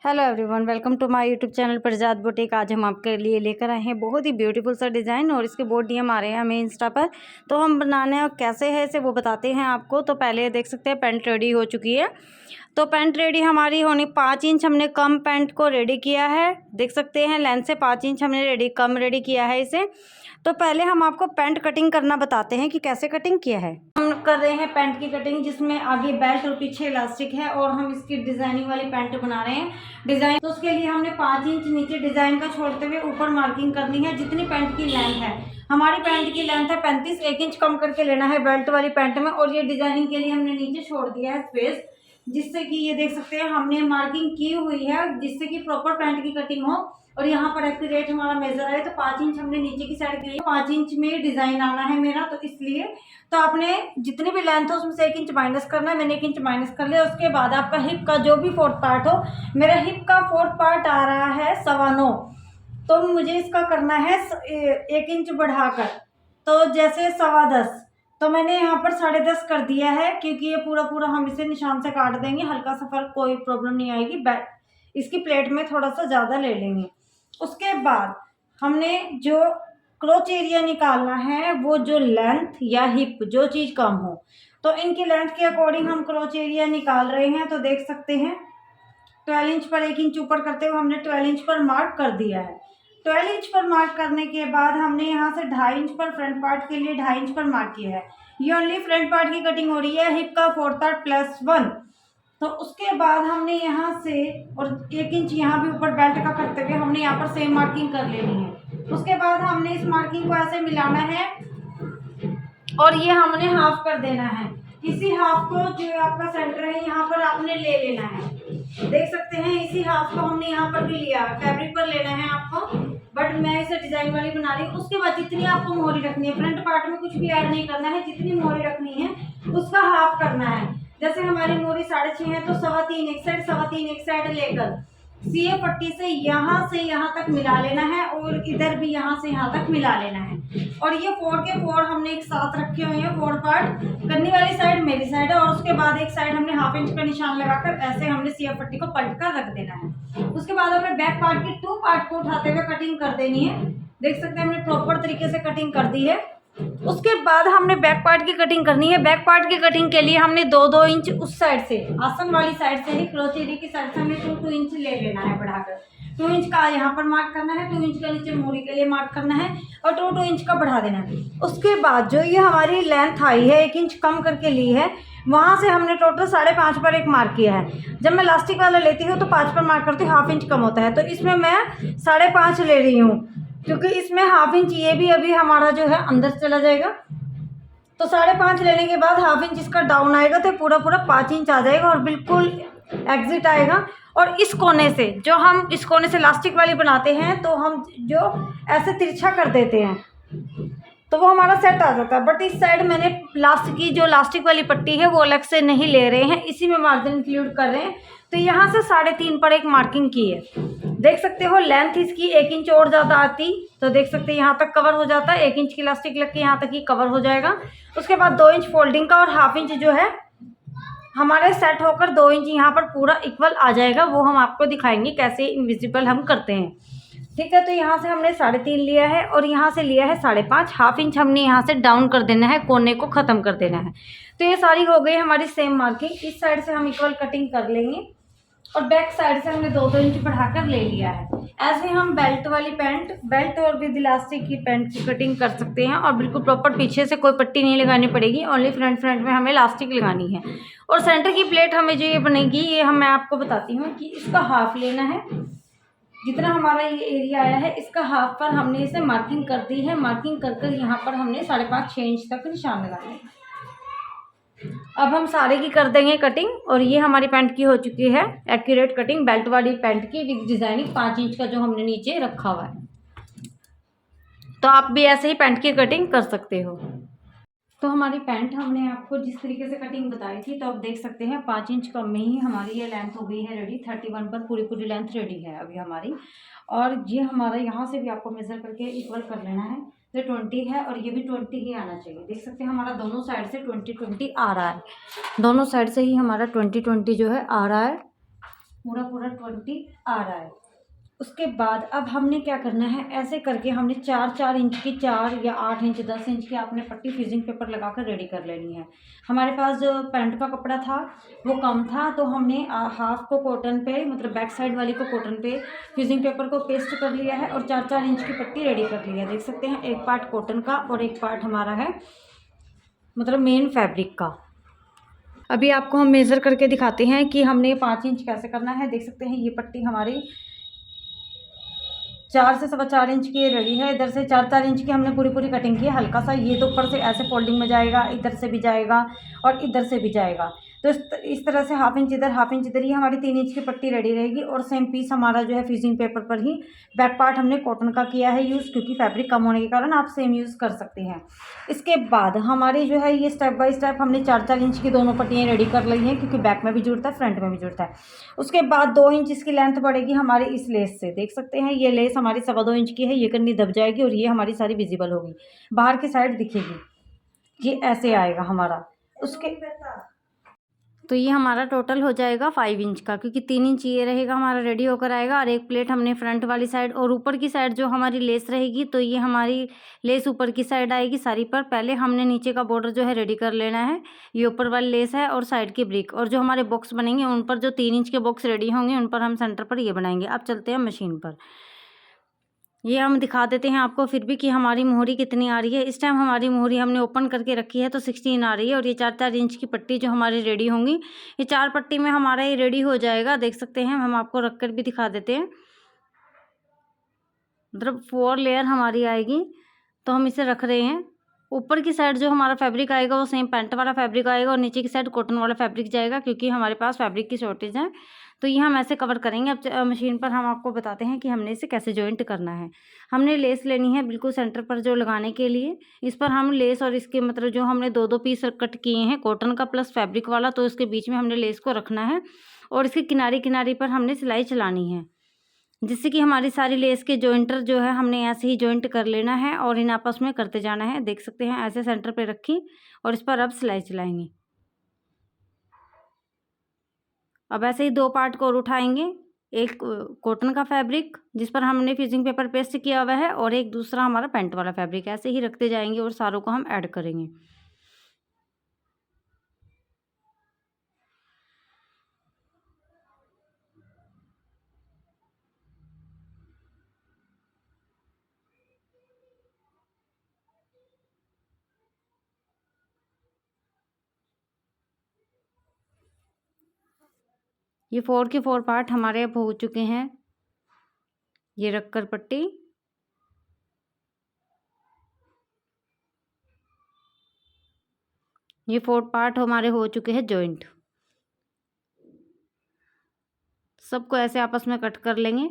Hello everyone, welcome to my YouTube channel Prajat boutique. आज हम आपके लिए लेकर आए हैं बहुत ही ब्यूटीफुल सा डिज़ाइन और इसके बहुत डीएम आ रहे हैं हमें इंस्टा पर। तो हम बनाने और कैसे है इसे वो बताते हैं आपको। तो पहले देख सकते हैं पैंट रेडी हो चुकी है। तो पैंट रेडी हमारी होनी 5 इंच हमने कम पैंट को रेडी किया है। देख सकते हैं लेंथ से 5 इंच हमने कम रेडी किया है इसे। तो पहले हम आपको पैंट कटिंग करना बताते हैं कि कैसे कटिंग किया है। हम कर रहे हैं पैंट की कटिंग, जिसमें आगे बेल्ट और पीछे इलास्टिक है और हम इसकी डिजाइनिंग वाली पैंट बना रहे हैं। डिजाइन तो उसके लिए हमने 5 इंच नीचे डिजाइन का छोड़ते हुए ऊपर मार्किंग करनी है। जितनी पैंट की लेंथ है, हमारी पैंट की लेंथ है 35, 1 इंच कम करके लेना है बेल्ट वाली पैंट में। और ये डिजाइनिंग के लिए हमने नीचे छोड़ दिया है स्पेस, जिससे कि ये देख सकते हैं हमने मार्किंग की हुई है, जिससे कि प्रॉपर पैंट की कटिंग हो। और यहाँ पर एक्यूरेट हमारा मेजर है, तो 5 इंच हमने नीचे की साइड की, 5 इंच में डिजाइन आना है मेरा, तो इसलिए तो आपने जितनी भी लेंथ हो उसमें से 1 इंच माइनस करना है। मैंने 1 इंच माइनस कर लिया। उसके बाद आपका हिप का जो भी फोर्थ पार्ट हो, मेरा हिप का फोर्थ पार्ट आ रहा है 9.25, तो मुझे इसका करना है 1 इंच बढ़ाकर, तो जैसे 10.15, तो मैंने यहाँ पर 10.5 कर दिया है, क्योंकि ये पूरा पूरा हम इसे निशान से काट देंगे। हल्का सा फर्क, कोई प्रॉब्लम नहीं आएगी। इसकी प्लेट में थोड़ा सा ज़्यादा ले लेंगे। उसके बाद हमने जो क्रोच एरिया निकालना है, वो जो लेंथ या हिप जो चीज़ कम हो, तो इनकी लेंथ के अकॉर्डिंग हम क्रोच एरिया निकाल रहे हैं। तो देख सकते हैं 12 इंच पर 1 इंच ऊपर करते हुए हमने 12 इंच पर मार्क कर दिया है। 12 इंच पर मार्क करने के बाद हमने यहाँ से 2.5 इंच पर फ्रंट पार्ट के लिए 2.5 इंच पर मार्क किया है। ये ओनली फ्रंट पार्ट की कटिंग हो रही है, हिप का फोर्थ पार्ट +1। तो उसके बाद हमने यहाँ से और 1 इंच यहाँ भी ऊपर बेल्ट का करते हुए हमने यहाँ पर सेम मार्किंग कर लेनी है। उसके बाद हमने इस मार्किंग को ऐसे मिलाना है और ये हमने हाफ कर देना है। इसी हाफ को, जो आपका सेंटर है, यहाँ पर आपने ले लेना है। देख सकते हैं इसी हाफ को हमने यहाँ पर भी लिया, फैब्रिक पर लेना है आपको, बट मैं इसे डिजाइन वाली बना रही हूँ। उसके बाद जितनी आपको मोहरी रखनी है, फ्रंट पार्ट में कुछ भी ऐड नहीं करना है, जितनी मोहरी रखनी है उसका हाफ करना है। जैसे हमारी मोहरी 6.5 है, तो 3.25 एक साइड, 3.25 एक साइड लेकर सीए पट्टी से यहाँ तक मिला लेना है और इधर भी यहाँ से यहाँ तक मिला लेना है। और ये 4 के 4 हमने एक साथ रखे हुए हैं। 4 पार्ट करने वाली साइड मेरी साइड है, और उसके बाद एक साइड हमने 1/2 इंच का निशान लगाकर ऐसे हमने सीए पट्टी को पलट कर रख देना है। उसके बाद हमने बैक पार्ट की 2 पार्ट को उठाते हुए कटिंग कर देनी है। देख सकते हैं हमने प्रॉपर तरीके से कटिंग कर दी है। उसके बाद हमने बैक पार्ट की कटिंग करनी है। बैक पार्ट की कटिंग के लिए हमने 2-2 इंच उस साइड से, आसन वाली साइड से ही, क्रोच एरिया की साइड से हमें 2-2 इंच ले लेना है बढ़ाकर। 2 इंच का यहाँ पर मार्क करना है, 2 इंच का नीचे मोहरी के लिए मार्क करना है और 2-2 इंच का बढ़ा देना है। उसके बाद जो ये हमारी लेंथ आई है, 1 इंच कम करके ली है, वहाँ से हमने टोटल 5.5 पर एक मार्क किया है। जब मैं इलास्टिक वाला लेती हूँ तो 5 पर मार्क करती हूँ, 1/2 इंच कम होता है, तो इसमें मैं 5.5 ले रही हूँ, क्योंकि इसमें 1/2 इंच ये भी अभी हमारा जो है अंदर चला जाएगा। तो 5.5 लेने के बाद 1/2 इंच इसका डाउन आएगा, तो पूरा पूरा 5 इंच आ जाएगा और बिल्कुल एग्जिट आएगा। और इस कोने से, जो हम इस कोने से इलास्टिक वाली बनाते हैं, तो हम जो ऐसे तिरछा कर देते हैं तो वो हमारा सेट आ जाता है। बट इस साइड मैंने लास्ट की जो इलास्टिक वाली पट्टी है वो अलग से नहीं ले रहे हैं, इसी में मार्जिन इंक्लूड कर रहे हैं। तो यहाँ से 3.5 पर एक मार्किंग की है। देख सकते हो लेंथ इसकी 1 इंच और ज़्यादा आती, तो देख सकते हैं यहाँ तक कवर हो जाता है। 1 इंच की इलास्टिक लग के यहाँ तक ही कवर हो जाएगा। उसके बाद 2 इंच फोल्डिंग का और 1/2 इंच जो है हमारे सेट होकर 2 इंच यहाँ पर पूरा इक्वल आ जाएगा। वो हम आपको दिखाएंगे कैसे इनविजिबल हम करते हैं। ठीक है, तो यहाँ से हमने 3.5 लिया है और यहाँ से लिया है 5.5। 1/2 इंच हमने यहाँ से डाउन कर देना है, कोने को ख़त्म कर देना है। तो ये सारी हो गई हमारी सेम मार्किंग। इस साइड से हम इक्वल कटिंग कर लेंगे और बैक साइड से हमने 2-2 इंच बढ़ाकर ले लिया है। ऐसे हम बेल्ट वाली पैंट, बेल्ट और विद इलास्टिक की पैंट की कटिंग कर सकते हैं। और बिल्कुल प्रॉपर पीछे से कोई पट्टी नहीं लगानी पड़ेगी, ओनली फ्रंट में हमें इलास्टिक लगानी है। और सेंटर की प्लेट हमें जो ये बनेगी, ये मैं आपको बताती हूँ कि इसका हाफ लेना है। जितना हमारा ये एरिया आया है, इसका हाफ पर हमने इसे मार्किंग कर दी है। मार्किंग कर यहाँ पर हमने 5.5-6 इंच तक निशान लगाना है। अब हम सारे की कर देंगे कटिंग। और ये हमारी पैंट की हो चुकी है एक्यूरेट कटिंग, बेल्ट वाली पैंट की विद डिजाइनिंग 5 इंच का जो हमने नीचे रखा हुआ है। तो आप भी ऐसे ही पैंट की कटिंग कर सकते हो। तो हमारी पैंट हमने आपको जिस तरीके से कटिंग बताई थी, तो आप देख सकते हैं 5 इंच कम में ही हमारी ये लेंथ हो गई है रेडी। 31 पर पूरी लेंथ रेडी है अभी हमारी। और ये हमारा यहाँ से भी आपको मेज़र करके इक्वल कर लेना है। तो 20 है और ये भी 20 ही आना चाहिए। देख सकते हैं हमारा दोनों साइड से 20-20 आ रहा है। दोनों साइड से ही हमारा 20-20 जो है आ रहा है। पूरा पूरा 20 आ रहा है। उसके बाद अब हमने क्या करना है, ऐसे करके हमने 4-4 इंच की, 4 या 8 इंच 10 इंच की आपने पट्टी फ्यूजिंग पेपर लगाकर रेडी कर लेनी है। हमारे पास जो पैंट का कपड़ा था वो कम था, तो हमने हाफ को कॉटन पे, मतलब बैक साइड वाली को कॉटन पे फ्यूजिंग पेपर को पेस्ट कर लिया है और 4-4 इंच की पट्टी रेडी कर ली है। देख सकते हैं, एक पार्ट कॉटन का और एक पार्ट हमारा है मतलब मेन फैब्रिक का। अभी आपको हम मेज़र करके दिखाते हैं कि हमने 5 इंच कैसे करना है। देख सकते हैं, ये पट्टी हमारी 4 से 4.25 इंच की रेडी है। इधर से 4-4 इंच की हमने पूरी पूरी कटिंग की है। हल्का सा ये तो ऊपर से ऐसे फोल्डिंग में जाएगा, इधर से भी जाएगा और इधर से भी जाएगा। तो इस तरह से हाफ इंच इधर हाफ इंच इधर, ये हमारी 3 इंच की पट्टी रेडी रहेगी। और सेम पीस हमारा जो है फ्यूजिंग पेपर पर ही बैक पार्ट हमने कॉटन का किया है यूज़, क्योंकि फैब्रिक कम होने के कारण आप सेम यूज़ कर सकते हैं। इसके बाद हमारी जो है ये स्टेप बाय स्टेप हमने 4-4 इंच की दोनों पट्टियाँ रेडी कर ली हैं, क्योंकि बैक में भी जुड़ता है फ्रंट में भी जुड़ता है। उसके बाद 2 इंच इसकी लेंथ बढ़ेगी हमारी इस लेस से। देख सकते हैं, ये लेस हमारी 2.25 इंच की है, ये कन्नी दब जाएगी और ये हमारी सारी विजिबल होगी, बाहर की साइड दिखेगी। ये ऐसे आएगा हमारा। उसके तो ये हमारा टोटल हो जाएगा 5 इंच का, क्योंकि 3 इंच ये रहेगा हमारा रेडी होकर आएगा। और एक प्लेट हमने फ्रंट वाली साइड और ऊपर की साइड जो हमारी लेस रहेगी, तो ये हमारी लेस ऊपर की साइड आएगी सारी पर। पहले हमने नीचे का बॉर्डर जो है रेडी कर लेना है। ये ऊपर वाली लेस है और साइड की ब्रिक, और जो हमारे बॉक्स बनेंगे उन पर जो 3 इंच के बॉक्स रेडी होंगे उन पर हम सेंटर पर ये बनाएंगे। अब चलते हैं मशीन पर। ये हम दिखा देते हैं आपको फिर भी कि हमारी मोहरी कितनी आ रही है। इस टाइम हमारी मोहरी हमने ओपन करके रखी है तो 16 आ रही है। और ये 4-4 इंच की पट्टी जो हमारी रेडी होंगी, ये 4 पट्टी में हमारा ये रेडी हो जाएगा। देख सकते हैं, हम आपको रख कर भी दिखा देते हैं। मतलब 4 लेयर हमारी आएगी, तो हम इसे रख रहे हैं। ऊपर की साइड जो हमारा फैब्रिक आएगा वो सेम पैंट वाला फैब्रिक आएगा, और नीचे की साइड कॉटन वाला फैब्रिक जाएगा, क्योंकि हमारे पास फैब्रिक की शॉर्टेज है। तो ये हम ऐसे कवर करेंगे। अब मशीन पर हम आपको बताते हैं कि हमने इसे कैसे जॉइंट करना है। हमने लेस लेनी है बिल्कुल सेंटर पर जो लगाने के लिए। इस पर हम लेस और इसके मतलब जो हमने 2-2 पीस कट किए हैं कॉटन का प्लस फैब्रिक वाला, तो इसके बीच में हमने लेस को रखना है और इसके किनारे किनारे पर हमने सिलाई चलानी है, जिससे कि हमारी सारी लेस के जॉइंटर जो है हमने ऐसे ही जॉइंट कर लेना है और इन आपस में करते जाना है। देख सकते हैं, ऐसे सेंटर पे रखी और इस पर अब सिलाई चलाएंगे। अब ऐसे ही 2 पार्ट को और उठाएंगे। एक कॉटन का फैब्रिक जिस पर हमने फ्यूजिंग पेपर पेस्ट किया हुआ है, और एक दूसरा हमारा पैंट वाला फैब्रिक। ऐसे ही रखते जाएंगे और सारों को हम ऐड करेंगे। ये 4 के 4 पार्ट हमारे अब हो चुके हैं। ये रखकर पट्टी, ये 4 पार्ट हमारे हो चुके हैं जॉइंट। सबको ऐसे आपस में कट कर लेंगे।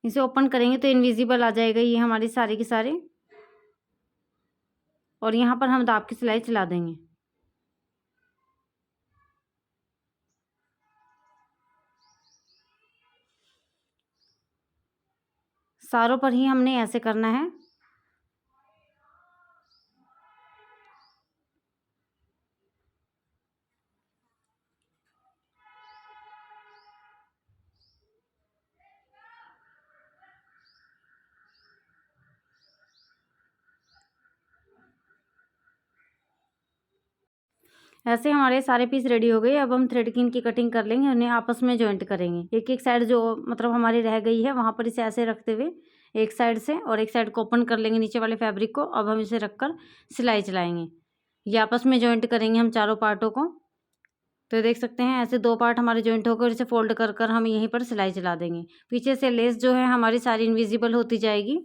इसे ओपन करेंगे तो इनविजिबल आ जाएगा ये हमारी सारी की सारी, और यहाँ पर हम दाब की सिलाई चला देंगे। सारों पर ही हमने ऐसे करना है। ऐसे हमारे सारे पीस रेडी हो गए। अब हम थ्रेड की इनकी कटिंग कर लेंगे, उन्हें आपस में जॉइंट करेंगे। एक एक साइड जो मतलब हमारी रह गई है वहाँ पर इसे ऐसे रखते हुए एक साइड से और एक साइड को ओपन कर लेंगे नीचे वाले फैब्रिक को। अब हम इसे रखकर सिलाई चलाएंगे। ये आपस में जॉइंट करेंगे हम चारों पार्टों को। तो देख सकते हैं, ऐसे 2 पार्ट हमारे जॉइंट होकर इसे फोल्ड कर कर हम यहीं पर सिलाई चला देंगे। पीछे से लेस जो है हमारी सारी इनविजिबल होती जाएगी।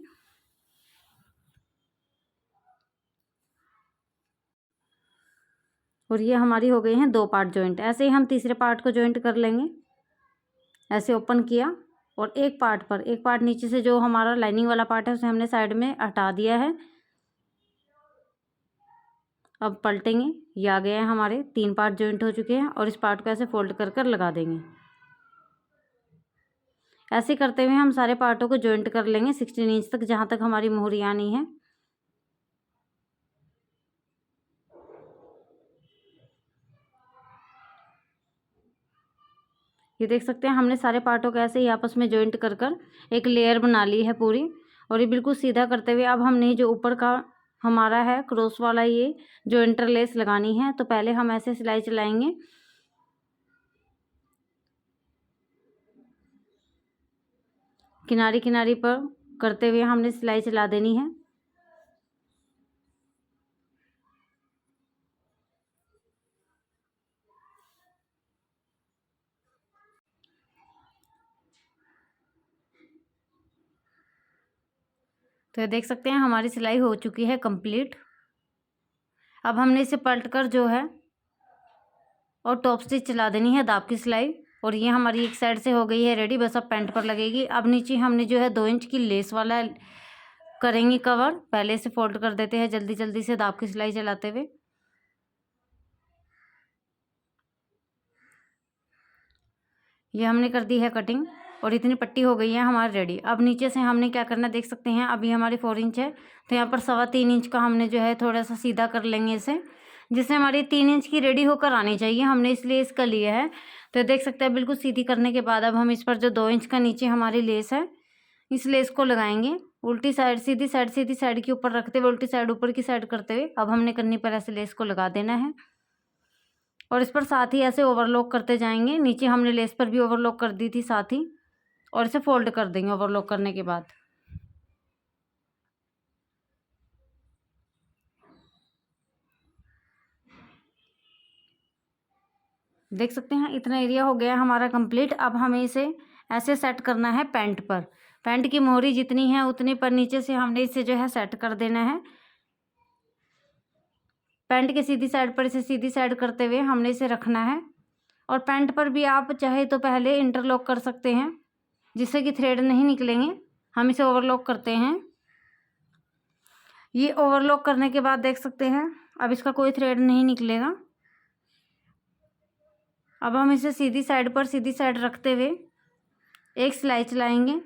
और ये हमारी हो गई हैं 2 पार्ट जॉइंट। ऐसे ही हम तीसरे पार्ट को जॉइंट कर लेंगे। ऐसे ओपन किया और एक पार्ट नीचे से जो हमारा लाइनिंग वाला पार्ट है उसे हमने साइड में हटा दिया है। अब पलटेंगे। ये आ गया है, हमारे 3 पार्ट जॉइंट हो चुके हैं और इस पार्ट को ऐसे फोल्ड कर कर लगा देंगे। ऐसे करते हुए हम सारे पार्टों को जॉइंट कर लेंगे 16 इंच तक, जहाँ तक हमारी मोहरी आनी है। ये देख सकते हैं हमने सारे पार्टों को ऐसे ही आपस में जॉइंट कर कर एक लेयर बना ली है पूरी। और ये बिल्कुल सीधा करते हुए अब हमने जो ऊपर का हमारा है क्रॉस वाला ये जो इंटरलेस लगानी है, तो पहले हम ऐसे सिलाई चलाएंगे। किनारी किनारी पर करते हुए हमने सिलाई चला देनी है। तो ये देख सकते हैं हमारी सिलाई हो चुकी है कंप्लीट। अब हमने इसे पलट कर जो है और टॉप स्टिच चला देनी है दाब की सिलाई। और ये हमारी एक साइड से हो गई है रेडी, बस अब पैंट पर लगेगी। अब नीचे हमने जो है 2 इंच की लेस वाला करेंगे कवर। पहले से फोल्ड कर देते हैं जल्दी जल्दी से दाब की सिलाई चलाते हुए। ये हमने कर दी है कटिंग और इतनी पट्टी हो गई है हमारी रेडी। अब नीचे से हमने क्या करना देख सकते हैं, अभी हमारी 4 इंच है तो यहाँ पर 3.25 इंच का हमने जो है थोड़ा सा सीधा कर लेंगे इसे, जिससे हमारी 3 इंच की रेडी होकर आनी चाहिए। हमने इसलिए इसका लिया है। तो देख सकते हैं बिल्कुल सीधी करने के बाद अब हम इस पर जो 2 इंच का नीचे हमारी लेस है, इस लेस को लगाएंगे उल्टी साइड, सीधी साइड के ऊपर रखते हुए, उल्टी साइड ऊपर की साइड करते हुए। अब हमने कन्नी पर ऐसे लेस को लगा देना है और इस पर साथ ही ऐसे ओवरलॉक करते जाएंगे। नीचे हमने लेस पर भी ओवरलॉक कर दी थी साथ ही, और इसे फोल्ड कर देंगे ओवरलॉक करने के बाद। देख सकते हैं इतना एरिया हो गया हमारा कंप्लीट। अब हमें इसे ऐसे सेट करना है पैंट पर। पैंट की मोहरी जितनी है उतनी पर नीचे से हमने इसे जो है सेट कर देना है। पैंट के सीधी साइड पर इसे सीधी साइड करते हुए हमने इसे रखना है। और पैंट पर भी आप चाहे तो पहले इंटरलॉक कर सकते हैं जिससे कि थ्रेड नहीं निकलेंगे। हम इसे ओवरलॉक करते हैं। ये ओवरलॉक करने के बाद देख सकते हैं अब इसका कोई थ्रेड नहीं निकलेगा। अब हम इसे सीधी साइड पर सीधी साइड रखते हुए एक सिलाई चलाएंगे।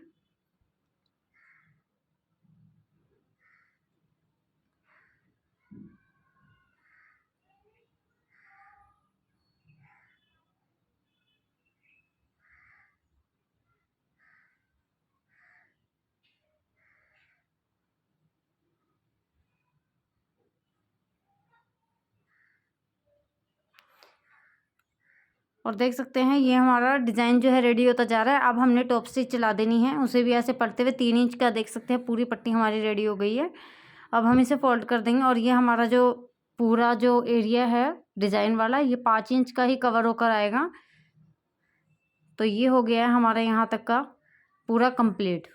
और देख सकते हैं ये हमारा डिज़ाइन जो है रेडी होता जा रहा है। अब हमने टॉप स्टिच चला देनी है, उसे भी ऐसे पलटते हुए 3 इंच का देख सकते हैं पूरी पट्टी हमारी रेडी हो गई है। अब हम इसे फोल्ड कर देंगे और ये हमारा जो पूरा जो एरिया है डिज़ाइन वाला, ये 5 इंच का ही कवर होकर आएगा। तो ये हो गया है हमारा यहाँ तक का पूरा कंप्लीट।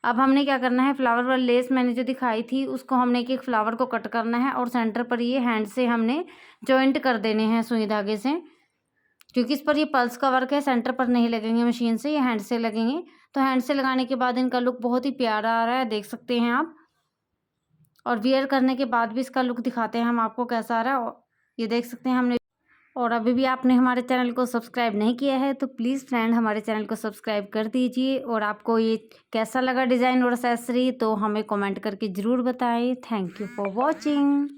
अब हमने क्या करना है, फ्लावर वाली लेस मैंने जो दिखाई थी उसको हमने एक एक फ्लावर को कट करना है और सेंटर पर ये हैंड से हमने जॉइंट कर देने हैं सुई धागे से, क्योंकि इस पर ये पल्स का वर्क है। सेंटर पर नहीं लगेंगे मशीन से, ये हैंड से लगेंगे। तो हैंड से लगाने के बाद इनका लुक बहुत ही प्यारा आ रहा है, देख सकते हैं आप। और वियर करने के बाद भी इसका लुक दिखाते हैं हम आपको कैसा आ रहा है। ये देख सकते हैं हमने। और अभी भी आपने हमारे चैनल को सब्सक्राइब नहीं किया है तो प्लीज़ फ्रेंड हमारे चैनल को सब्सक्राइब कर दीजिए। और आपको ये कैसा लगा डिज़ाइन और एक्सेसरी तो हमें कमेंट करके ज़रूर बताएं। Thank you for watching.